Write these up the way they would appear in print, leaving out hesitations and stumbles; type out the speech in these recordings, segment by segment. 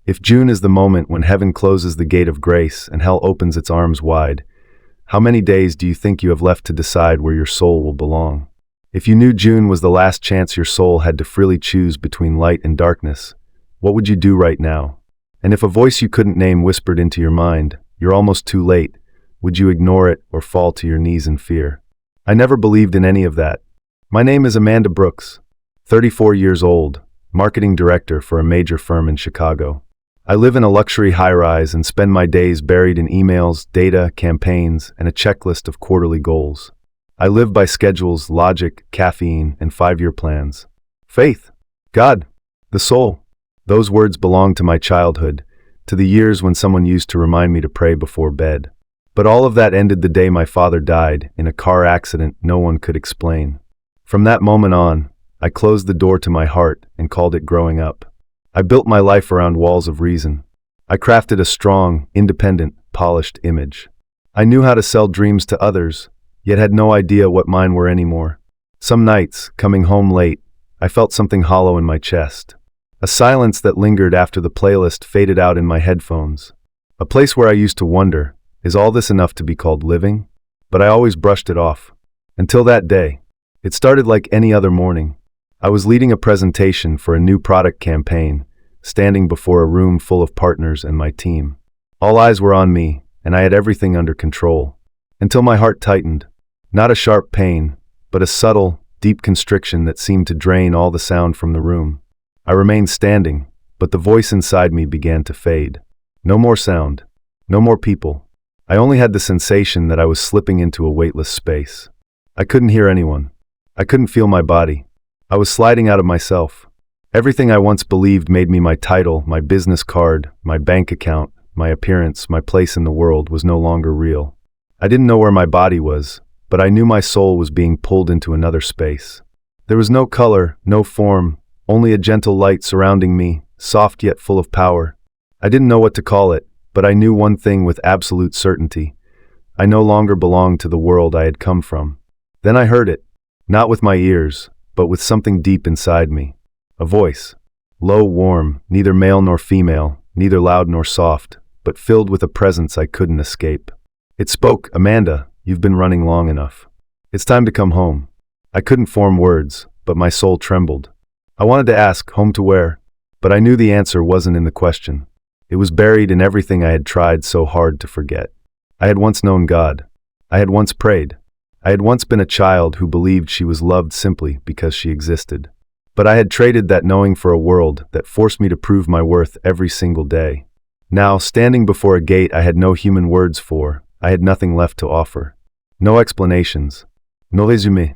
If June is the moment when heaven closes the gate of grace and hell opens its arms wide, how many days do you think you have left to decide where your soul will belong? If you knew June was the last chance your soul had to freely choose between light and darkness, what would you do right now? And if a voice you couldn't name whispered into your mind, "You're almost too late," would you ignore it or fall to your knees in fear? I never believed in any of that. My name is Amanda Brooks, 34 years old, marketing director for a major firm in Chicago. I live in a luxury high-rise and spend my days buried in emails, data, campaigns, and a checklist of quarterly goals. I live by schedules, logic, caffeine, and 5-year plans. Faith, God, the soul. Those words belong to my childhood, to the years when someone used to remind me to pray before bed. But all of that ended the day my father died in a car accident no one could explain. From that moment on, I closed the door to my heart and called it growing up. I built my life around walls of reason. I crafted a strong, independent, polished image. I knew how to sell dreams to others, yet had no idea what mine were anymore. Some nights, coming home late, I felt something hollow in my chest. A silence that lingered after the playlist faded out in my headphones. A place where I used to wonder, is all this enough to be called living? But I always brushed it off. Until that day. It started like any other morning. I was leading a presentation for a new product campaign, standing before a room full of partners and my team. All eyes were on me, and I had everything under control. Until my heart tightened. Not a sharp pain, but a subtle, deep constriction that seemed to drain all the sound from the room. I remained standing, but the voice inside me began to fade. No more sound. No more people. I only had the sensation that I was slipping into a weightless space. I couldn't hear anyone. I couldn't feel my body. I was sliding out of myself. Everything I once believed made me my title, my business card, my bank account, my appearance, my place in the world was no longer real. I didn't know where my body was, but I knew my soul was being pulled into another space. There was no color, no form, only a gentle light surrounding me, soft yet full of power. I didn't know what to call it, but I knew one thing with absolute certainty. I no longer belonged to the world I had come from. Then I heard it, not with my ears, but with something deep inside me. A voice. Low, warm, neither male nor female, neither loud nor soft, but filled with a presence I couldn't escape. It spoke, "Amanda, you've been running long enough. It's time to come home." I couldn't form words, but my soul trembled. I wanted to ask, home to where? But I knew the answer wasn't in the question. It was buried in everything I had tried so hard to forget. I had once known God. I had once prayed. I had once been a child who believed she was loved simply because she existed. But I had traded that knowing for a world that forced me to prove my worth every single day. Now, standing before a gate I had no human words for, I had nothing left to offer. No explanations. No résumé.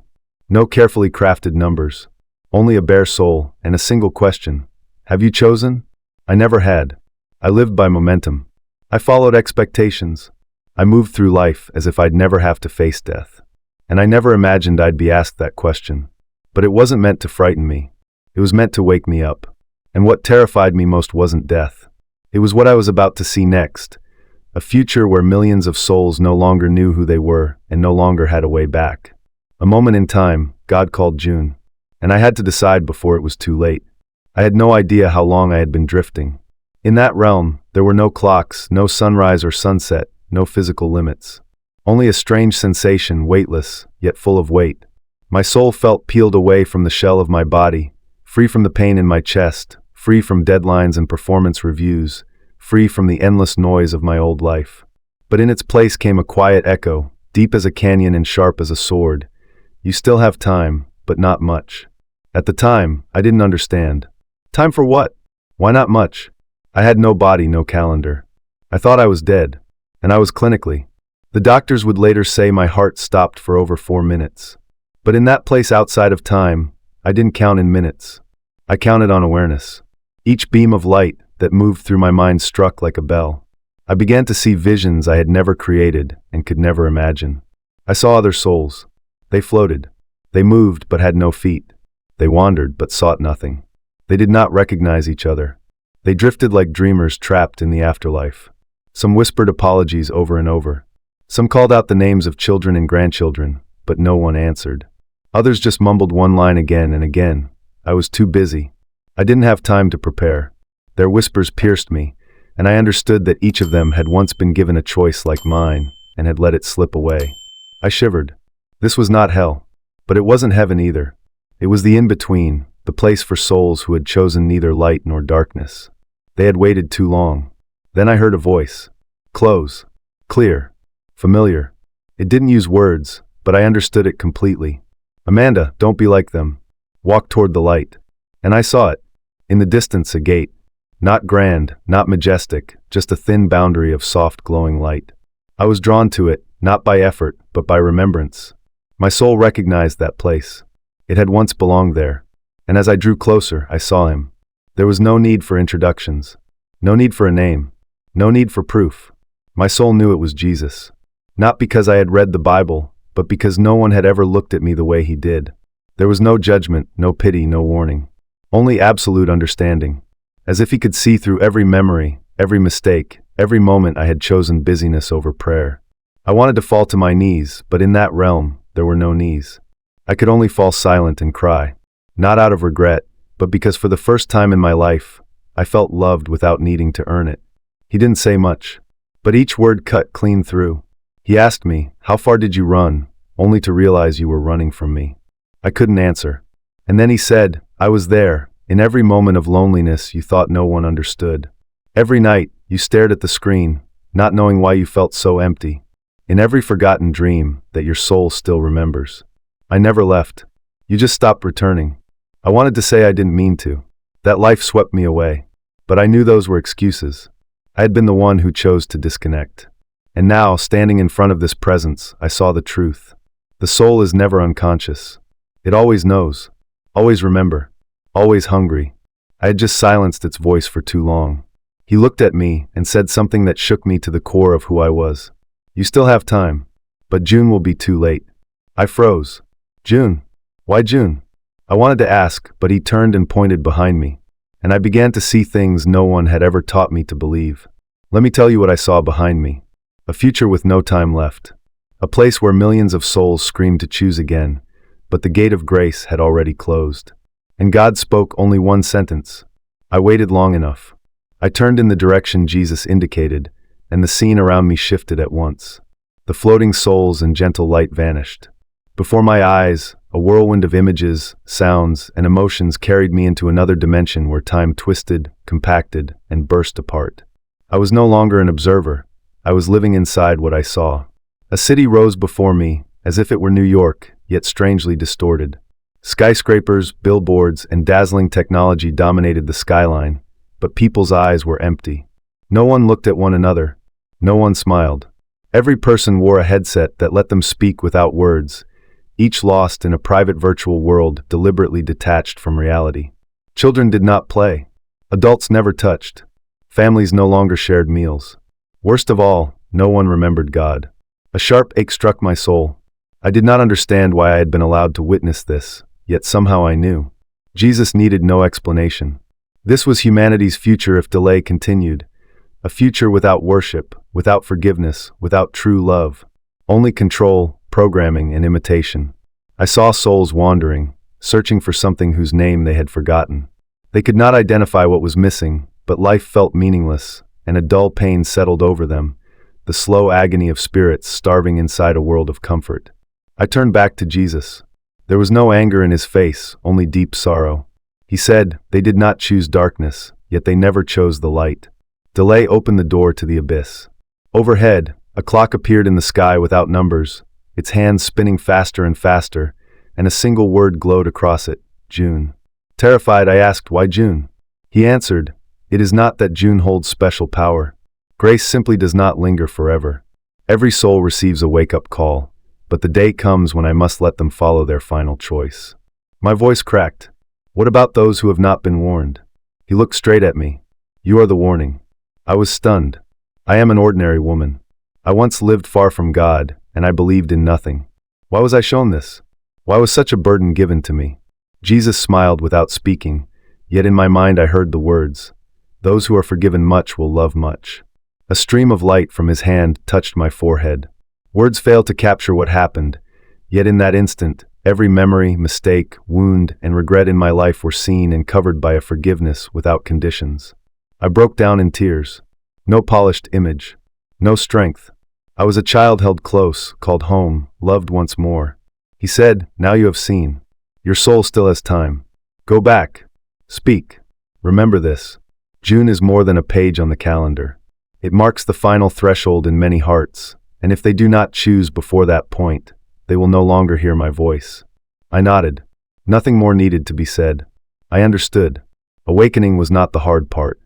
No carefully crafted numbers. Only a bare soul, and a single question. Have you chosen? I never had. I lived by momentum. I followed expectations. I moved through life as if I'd never have to face death. And I never imagined I'd be asked that question. But it wasn't meant to frighten me. It was meant to wake me up. And what terrified me most wasn't death. It was what I was about to see next. A future where millions of souls no longer knew who they were and no longer had a way back. A moment in time, God called June. And I had to decide before it was too late. I had no idea how long I had been drifting. In that realm, there were no clocks, no sunrise or sunset, no physical limits. Only a strange sensation, weightless, yet full of weight. My soul felt peeled away from the shell of my body, free from the pain in my chest, free from deadlines and performance reviews, free from the endless noise of my old life. But in its place came a quiet echo, deep as a canyon and sharp as a sword. You still have time, but not much. At the time, I didn't understand. Time for what? Why not much? I had no body, no calendar. I thought I was dead, and I was clinically. The doctors would later say my heart stopped for over 4 minutes. But in that place outside of time, I didn't count in minutes. I counted on awareness. Each beam of light that moved through my mind struck like a bell. I began to see visions I had never created and could never imagine. I saw other souls. They floated. They moved but had no feet. They wandered but sought nothing. They did not recognize each other. They drifted like dreamers trapped in the afterlife. Some whispered apologies over and over. Some called out the names of children and grandchildren, but no one answered. Others just mumbled one line again and again. I was too busy. I didn't have time to prepare. Their whispers pierced me, and I understood that each of them had once been given a choice like mine, and had let it slip away. I shivered. This was not hell, but it wasn't heaven either. It was the in-between, the place for souls who had chosen neither light nor darkness. They had waited too long. Then I heard a voice. Close. Clear. Familiar. It didn't use words, but I understood it completely. Amanda, don't be like them. Walk toward the light. And I saw it. In the distance, a gate. Not grand, not majestic, just a thin boundary of soft glowing light. I was drawn to it, not by effort, but by remembrance. My soul recognized that place. It had once belonged there. And as I drew closer, I saw him. There was no need for introductions. No need for a name. No need for proof. My soul knew it was Jesus. Not because I had read the Bible, but because no one had ever looked at me the way he did. There was no judgment, no pity, no warning. Only absolute understanding. As if he could see through every memory, every mistake, every moment I had chosen busyness over prayer. I wanted to fall to my knees, but in that realm, there were no knees. I could only fall silent and cry. Not out of regret, but because for the first time in my life, I felt loved without needing to earn it. He didn't say much, but each word cut clean through. He asked me, "How far did you run?" only to realize you were running from me. I couldn't answer. And then he said, "I was there, in every moment of loneliness you thought no one understood. Every night, you stared at the screen, not knowing why you felt so empty. In every forgotten dream that your soul still remembers. I never left. You just stopped returning. I wanted to say I didn't mean to. That life swept me away. But I knew those were excuses. I had been the one who chose to disconnect. And now, standing in front of this presence, I saw the truth. The soul is never unconscious. It always knows. Always remember. Always hungry. I had just silenced its voice for too long. He looked at me and said something that shook me to the core of who I was. "You still have time, but June will be too late." I froze. "June? Why June?" I wanted to ask, but he turned and pointed behind me, and I began to see things no one had ever taught me to believe. Let me tell you what I saw behind me. A future with no time left. A place where millions of souls screamed to choose again, but the gate of grace had already closed. And God spoke only one sentence. I waited long enough. I turned in the direction Jesus indicated, and the scene around me shifted at once. The floating souls and gentle light vanished. Before my eyes, a whirlwind of images, sounds, and emotions carried me into another dimension where time twisted, compacted, and burst apart. I was no longer an observer. I was living inside what I saw. A city rose before me, as if it were New York, yet strangely distorted. Skyscrapers, billboards, and dazzling technology dominated the skyline, but people's eyes were empty. No one looked at one another. No one smiled. Every person wore a headset that let them speak without words, each lost in a private virtual world deliberately detached from reality. Children did not play. Adults never touched. Families no longer shared meals. Worst of all, no one remembered God. A sharp ache struck my soul. I did not understand why I had been allowed to witness this, yet somehow I knew. Jesus needed no explanation. This was humanity's future if delay continued. A future without worship, without forgiveness, without true love. Only control, programming, and imitation. I saw souls wandering, searching for something whose name they had forgotten. They could not identify what was missing, but life felt meaningless, and a dull pain settled over them, the slow agony of spirits starving inside a world of comfort. I turned back to Jesus. There was no anger in his face, only deep sorrow. He said, "They did not choose darkness, yet they never chose the light." Delay opened the door to the abyss. Overhead, a clock appeared in the sky without numbers, its hands spinning faster and faster, and a single word glowed across it, June. Terrified, I asked, "Why June?" He answered, "It is not that June holds special power. Grace simply does not linger forever. Every soul receives a wake-up call, but the day comes when I must let them follow their final choice." My voice cracked. "What about those who have not been warned?" He looked straight at me. "You are the warning." I was stunned. I am an ordinary woman. I once lived far from God, and I believed in nothing. Why was I shown this? Why was such a burden given to me? Jesus smiled without speaking, yet in my mind I heard the words, "Those who are forgiven much will love much." A stream of light from his hand touched my forehead. Words failed to capture what happened, yet in that instant, every memory, mistake, wound, and regret in my life were seen and covered by a forgiveness without conditions. I broke down in tears. No polished image. No strength. I was a child held close, called home, loved once more. He said, "Now you have seen. Your soul still has time. Go back. Speak. Remember this. June is more than a page on the calendar. It marks the final threshold in many hearts, and if they do not choose before that point, they will no longer hear my voice." I nodded. Nothing more needed to be said. I understood. Awakening was not the hard part.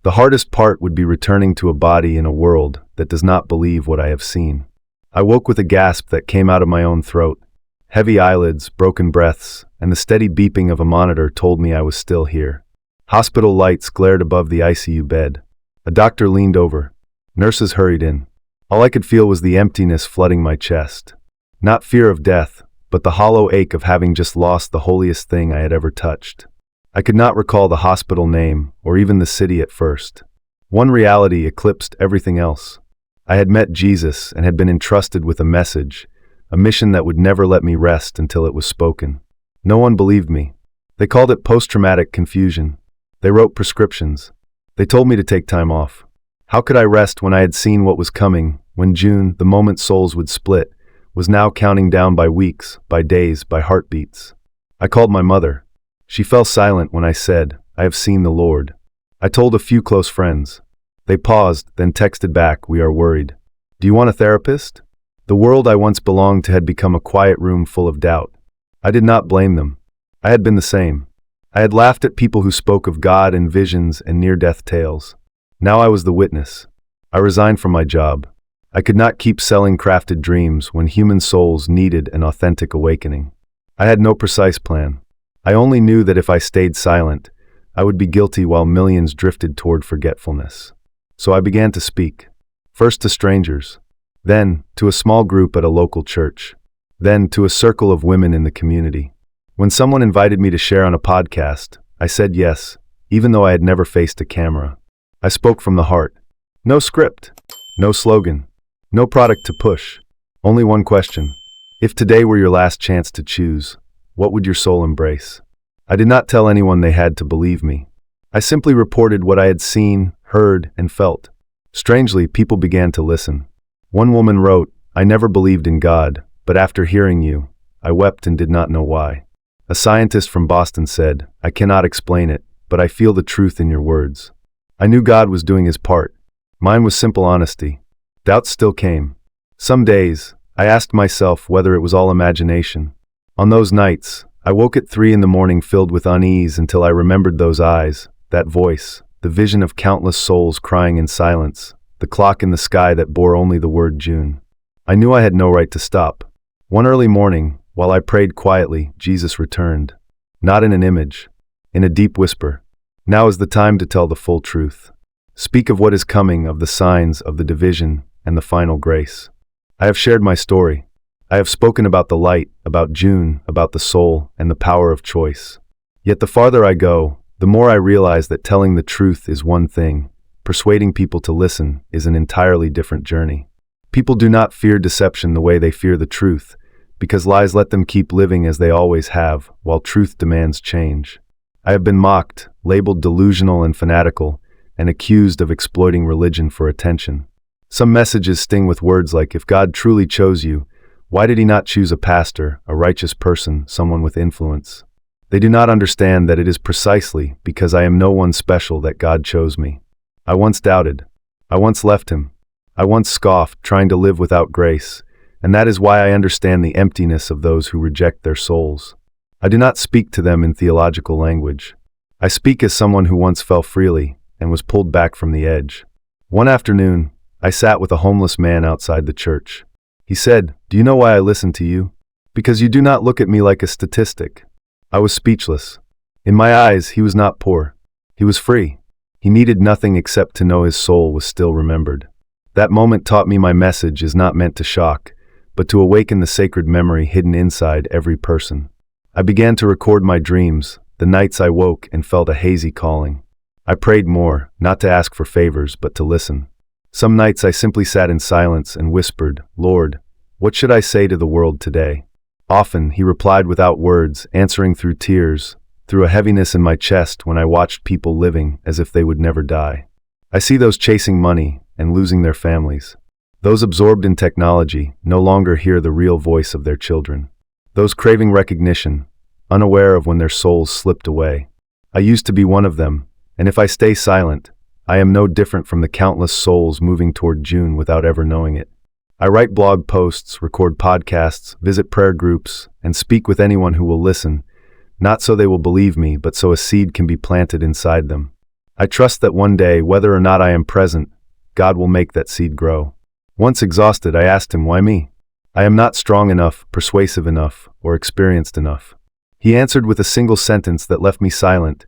The hardest part would be returning to a body in a world that does not believe what I have seen. I woke with a gasp that came out of my own throat. Heavy eyelids, broken breaths, and the steady beeping of a monitor told me I was still here. Hospital lights glared above the ICU bed. A doctor leaned over. Nurses hurried in. All I could feel was the emptiness flooding my chest. Not fear of death, but the hollow ache of having just lost the holiest thing I had ever touched. I could not recall the hospital name, or even the city at first. One reality eclipsed everything else. I had met Jesus and had been entrusted with a message, a mission that would never let me rest until it was spoken. No one believed me. They called it post-traumatic confusion. They wrote prescriptions. They told me to take time off. How could I rest when I had seen what was coming, when June, the moment souls would split, was now counting down by weeks, by days, by heartbeats? I called my mother. She fell silent when I said, "I have seen the Lord." I told a few close friends. They paused, then texted back, "We are worried. Do you want a therapist?" The world I once belonged to had become a quiet room full of doubt. I did not blame them. I had been the same. I had laughed at people who spoke of God and visions and near-death tales. Now I was the witness. I resigned from my job. I could not keep selling crafted dreams when human souls needed an authentic awakening. I had no precise plan. I only knew that if I stayed silent, I would be guilty while millions drifted toward forgetfulness. So I began to speak. First to strangers. Then to a small group at a local church. Then to a circle of women in the community. When someone invited me to share on a podcast, I said yes, even though I had never faced a camera. I spoke from the heart. No script. No slogan. No product to push. Only one question. If today were your last chance to choose, what would your soul embrace? I did not tell anyone they had to believe me. I simply reported what I had seen, heard, and felt. Strangely, people began to listen. One woman wrote, "I never believed in God, but after hearing you, I wept and did not know why." A scientist from Boston said, "I cannot explain it, but I feel the truth in your words." I knew God was doing his part. Mine was simple honesty. Doubts still came. Some days, I asked myself whether it was all imagination. On those nights, I woke at 3 in the morning filled with unease until I remembered those eyes, that voice, the vision of countless souls crying in silence, the clock in the sky that bore only the word June. I knew I had no right to stop. One early morning, while I prayed quietly, Jesus returned. Not in an image, in a deep whisper. Now is the time to tell the full truth. Speak of what is coming, of the signs, of the division, and the final grace. I have shared my story. I have spoken about the light, about June, about the soul, and the power of choice. Yet the farther I go, the more I realize that telling the truth is one thing, persuading people to listen is an entirely different journey. People do not fear deception the way they fear the truth, because lies let them keep living as they always have, while truth demands change. I have been mocked, labeled delusional and fanatical, and accused of exploiting religion for attention. Some messages sting with words like, "If God truly chose you, why did he not choose a pastor, a righteous person, someone with influence?" They do not understand that it is precisely because I am no one special that God chose me. I once doubted. I once left him. I once scoffed, trying to live without grace, and that is why I understand the emptiness of those who reject their souls. I do not speak to them in theological language. I speak as someone who once fell freely and was pulled back from the edge. One afternoon, I sat with a homeless man outside the church. He said, "Do you know why I listen to you? Because you do not look at me like a statistic." I was speechless. In my eyes, he was not poor. He was free. He needed nothing except to know his soul was still remembered. That moment taught me my message is not meant to shock, but to awaken the sacred memory hidden inside every person. I began to record my dreams, the nights I woke and felt a hazy calling. I prayed more, not to ask for favors, but to listen. Some nights I simply sat in silence and whispered, "Lord, what should I say to the world today?" Often he replied without words, answering through tears, through a heaviness in my chest when I watched people living as if they would never die. I see those chasing money and losing their families. Those absorbed in technology no longer hear the real voice of their children. Those craving recognition, unaware of when their souls slipped away. I used to be one of them, and if I stay silent, I am no different from the countless souls moving toward June without ever knowing it. I write blog posts, record podcasts, visit prayer groups, and speak with anyone who will listen, not so they will believe me, but so a seed can be planted inside them. I trust that one day, whether or not I am present, God will make that seed grow. Once exhausted, I asked him, why me? I am not strong enough, persuasive enough, or experienced enough. He answered with a single sentence that left me silent.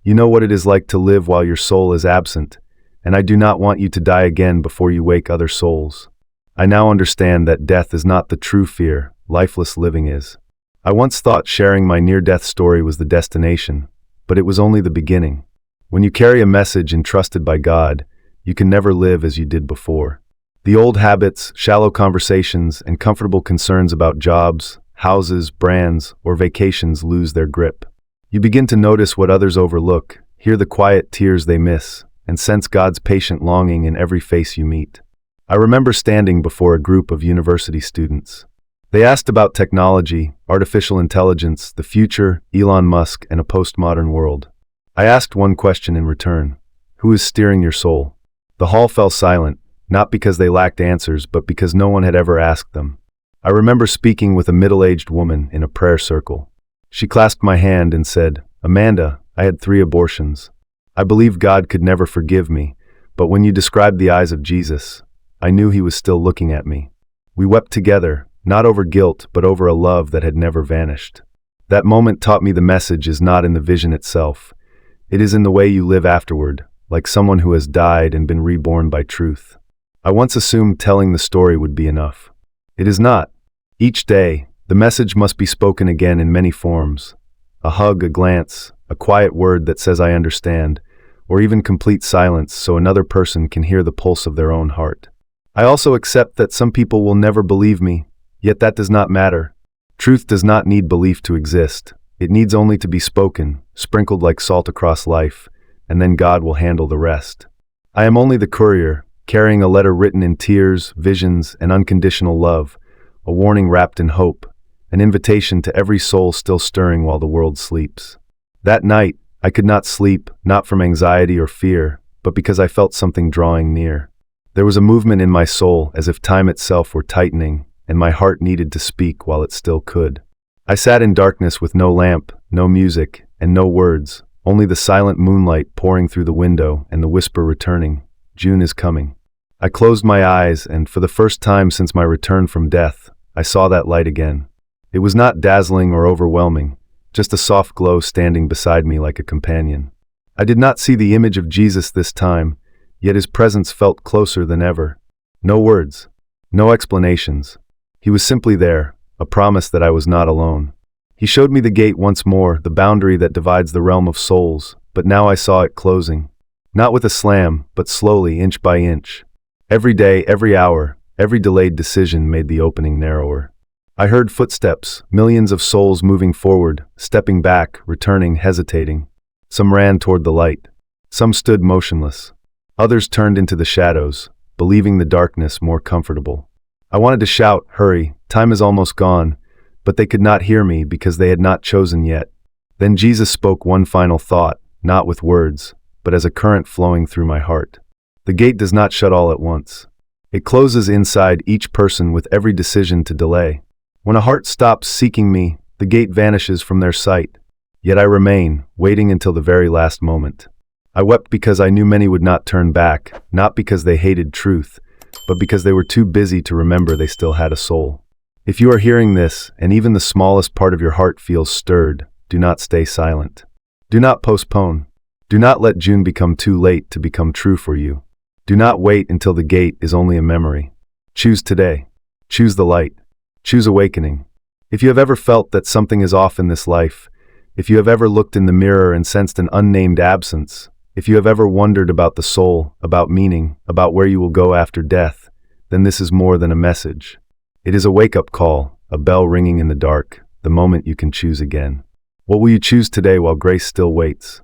You know what it is like to live while your soul is absent, and I do not want you to die again before you wake other souls. I now understand that death is not the true fear, lifeless living is. I once thought sharing my near-death story was the destination, but it was only the beginning. When you carry a message entrusted by God, you can never live as you did before. The old habits, shallow conversations, and comfortable concerns about jobs, houses, brands, or vacations lose their grip. You begin to notice what others overlook, hear the quiet tears they miss, and sense God's patient longing in every face you meet. I remember standing before a group of university students. They asked about technology, artificial intelligence, the future, Elon Musk, and a postmodern world. I asked one question in return. Who is steering your soul? The hall fell silent, not because they lacked answers, but because no one had ever asked them. I remember speaking with a middle-aged woman in a prayer circle. She clasped my hand and said, Amanda, I had 3 abortions. I believed God could never forgive me, but when you described the eyes of Jesus, I knew he was still looking at me. We wept together, not over guilt, but over a love that had never vanished. That moment taught me the message is not in the vision itself. It is in the way you live afterward, like someone who has died and been reborn by truth. I once assumed telling the story would be enough. It is not. Each day, the message must be spoken again in many forms. A hug, a glance, a quiet word that says I understand, or even complete silence so another person can hear the pulse of their own heart. I also accept that some people will never believe me, yet that does not matter. Truth does not need belief to exist. It needs only to be spoken, sprinkled like salt across life, and then God will handle the rest. I am only the courier, carrying a letter written in tears, visions, and unconditional love, a warning wrapped in hope, an invitation to every soul still stirring while the world sleeps. That night, I could not sleep, not from anxiety or fear, but because I felt something drawing near. There was a movement in my soul as if time itself were tightening, and my heart needed to speak while it still could. I sat in darkness with no lamp, no music, and no words, only the silent moonlight pouring through the window and the whisper returning, June is coming. I closed my eyes, and for the first time since my return from death, I saw that light again. It was not dazzling or overwhelming, just a soft glow standing beside me like a companion. I did not see the image of Jesus this time, yet his presence felt closer than ever. No words, no explanations. He was simply there, a promise that I was not alone. He showed me the gate once more, the boundary that divides the realm of souls, but now I saw it closing. Not with a slam, but slowly, inch by inch. Every day, every hour, every delayed decision made the opening narrower. I heard footsteps, millions of souls moving forward, stepping back, returning, hesitating. Some ran toward the light. Some stood motionless. Others turned into the shadows, believing the darkness more comfortable. I wanted to shout, hurry, time is almost gone, but they could not hear me because they had not chosen yet. Then Jesus spoke one final thought, not with words, but as a current flowing through my heart. The gate does not shut all at once. It closes inside each person with every decision to delay. When a heart stops seeking me, the gate vanishes from their sight. Yet I remain, waiting until the very last moment. I wept because I knew many would not turn back, not because they hated truth, but because they were too busy to remember they still had a soul. If you are hearing this, and even the smallest part of your heart feels stirred, do not stay silent. Do not postpone. Do not let June become too late to become true for you. Do not wait until the gate is only a memory. Choose today. Choose the light. Choose awakening. If you have ever felt that something is off in this life, if you have ever looked in the mirror and sensed an unnamed absence, if you have ever wondered about the soul, about meaning, about where you will go after death, then this is more than a message. It is a wake-up call, a bell ringing in the dark, the moment you can choose again. What will you choose today while grace still waits?